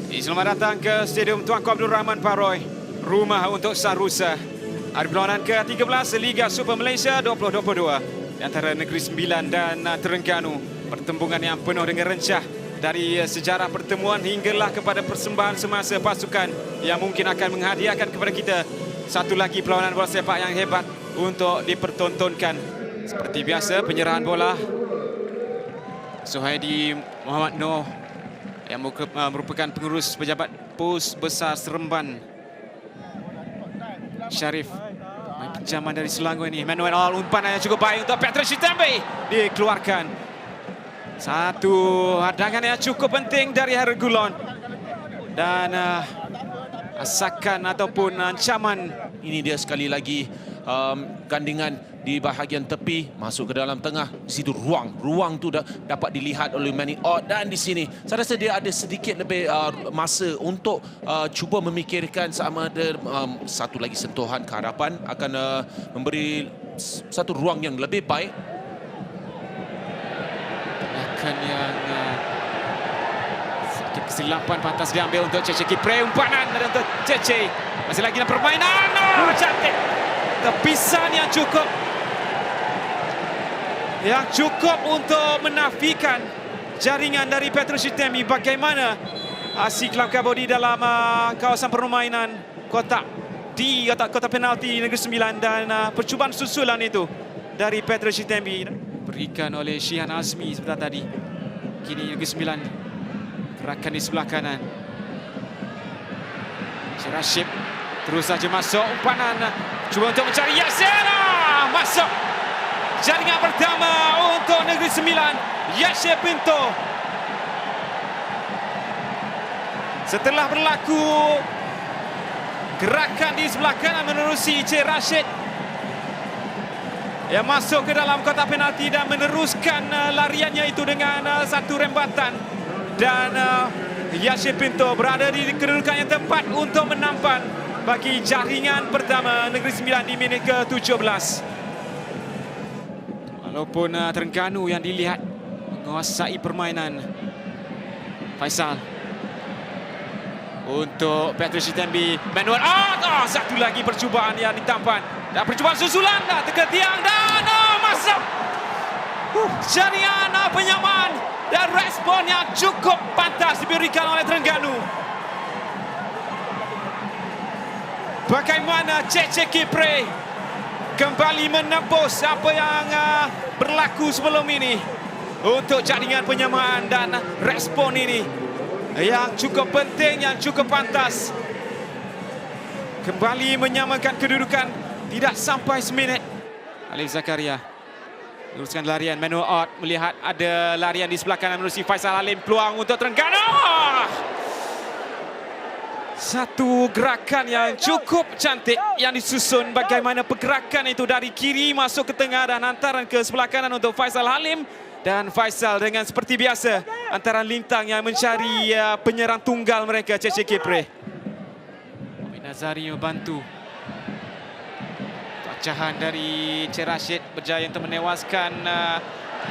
Selamat datang ke Stadium Tuanku Abdul Rahman Paroy, rumah untuk Sarusa. Hari perlawanan ke-13 Liga Super Malaysia 2022 di antara Negeri Sembilan dan Terengganu. Pertembungan yang penuh dengan rencah dari sejarah pertemuan hinggalah kepada persembahan semasa pasukan yang mungkin akan menghadiahkan kepada kita satu lagi perlawanan bola sepak yang hebat untuk dipertontonkan. Seperti biasa, penyerahan bola Suhaidi Muhammad Noh yang merupakan pengurus pejabat pos besar Seremban. Sharif main pinjaman dari Selangor ini. Manuel All, umpan yang cukup baik untuk Petrus Shitambi, dikeluarkan. Satu hadangan yang cukup penting dari Hergulon. Dan asakan ataupun ancaman. Ini dia sekali lagi gandingan di bahagian tepi masuk ke dalam tengah. Di situ ruang tu dapat dilihat oleh Manny Ott, dan di sini saya rasa dia ada sedikit lebih masa untuk cuba memikirkan sama ada satu lagi sentuhan ke hadapan akan memberi satu ruang yang lebih baik. Akan yang sedikit kesilapan pantas diambil untuk Cece Kipre. Umpanan ada untuk Cece. Masih lagi dalam permainan. Oh, cantik. Tepisan yang cukup untuk menafikan jaringan dari Petrus Shitambi. Bagaimana aksi kelab kabur di dalam kawasan permainan kotak penalti Negeri Sembilan, dan percubaan susulan itu dari Petrus Shitambi berikan oleh Shihan Azmi seperti tadi. Kini Negeri Sembilan gerakan di sebelah kanan. Rashid terus saja masuk, umpanan cuba untuk mencari Yasir, masuk. Jaringan pertama untuk Negeri Sembilan, Yasir Pinto. Setelah berlaku gerakan di sebelah kanan menerusi Encik Rashid yang masuk ke dalam kotak penalti dan meneruskan lariannya itu dengan satu rembatan. Dan Yasir Pinto berada di kedudukan yang tepat untuk menampan bagi jaringan pertama Negeri Sembilan di minit ke-17. Walaupun Terengganu yang dilihat menguasai permainan. Faisal untuk Petrus Shitambi. Manuel Ott, satu lagi percubaan yang ditampan. Dan percubaan susulan tekan tiang dan masuk. Jaringan penyamaan dan respon yang cukup pantas diberikan oleh Terengganu. Bagaimana Cece Kipre kembali menembus apa yang berlaku sebelum ini untuk jaringan penyamaan dan respon ini yang cukup penting, yang cukup pantas. Kembali menyamakan kedudukan tidak sampai seminit. Alif Zakaria teruskan larian. Manuel Ott melihat ada larian di sebelah kanan menerusi Faisal Halim. Peluang untuk Terengganu. Satu gerakan yang cukup cantik yang disusun. Bagaimana pergerakan itu dari kiri masuk ke tengah dan hantaran ke sebelah kanan untuk Faisal Halim. Dan Faisal dengan seperti biasa antara lintang yang mencari penyerang tunggal mereka, Cece Kipre. Mohamed Nazari membantu. Pecahan dari Encik Rashid berjaya untuk menewaskan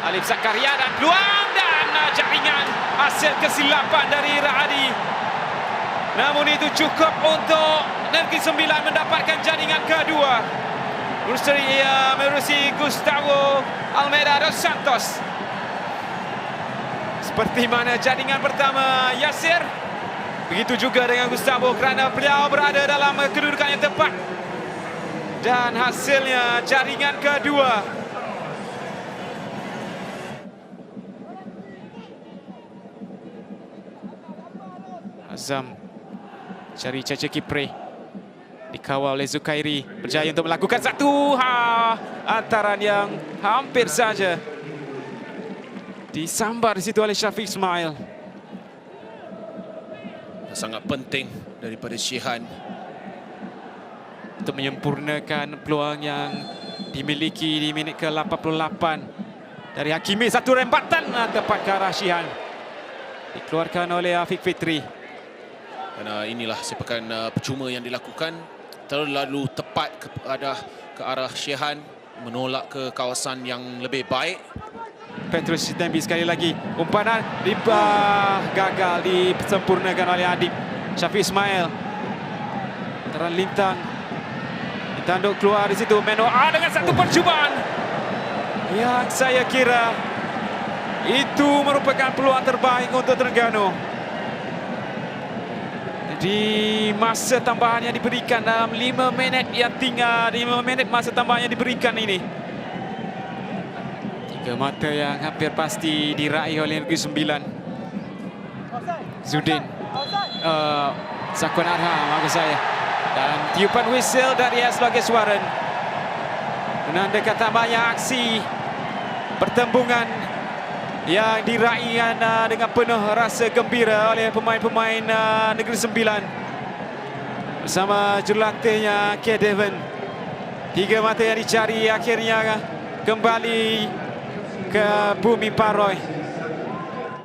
Alif Zakaria dan peluang dan jaringan hasil kesilapan dari Rahadi. Namun itu cukup untuk Negeri Sembilan mendapatkan jaringan kedua. Menerusi Gustavo Almeida dos Santos. Seperti mana jaringan pertama Yasir, begitu juga dengan Gustavo kerana beliau berada dalam kedudukan yang tepat. Dan hasilnya jaringan kedua. Azam cari Cece Kipre, dikawal oleh Zukairi, berjaya untuk melakukan satu antaran yang hampir saja disambar di situ oleh Syafiq Ismail. Sangat penting daripada Shihan untuk menyempurnakan peluang yang dimiliki di minit ke-88 dari Hakimi. Satu rembatan tepat ke arah Shihan, dikeluarkan oleh Afiq Fitri. Dan inilah sepakan percuma yang dilakukan, terlalu tepat ke arah Shihan, menolak ke kawasan yang lebih baik. Petrus Sitembi sekali lagi. Umpanan gagal disempurnakan oleh Adib. Syafiq Ismail. Terlintang. Ditanduk keluar di situ. Menoa dengan satu percubaan yang saya kira itu merupakan peluang terbaik untuk Terengganu. Di masa tambahan yang diberikan dalam 5 minit yang tinggal, 5 minit masa tambahan yang diberikan ini. 3 mata yang hampir pasti diraih oleh Negeri Sembilan. Zudin. Zakwan Arha, maksud saya. Dan tiupan whistle dari Aslog Eswaran menandakan tambahnya aksi pertembungan yang diraih dengan penuh rasa gembira oleh pemain-pemain Negeri Sembilan bersama jurulatihnya K. Devon. 3 mata yang dicari akhirnya kembali ke bumi Paroi.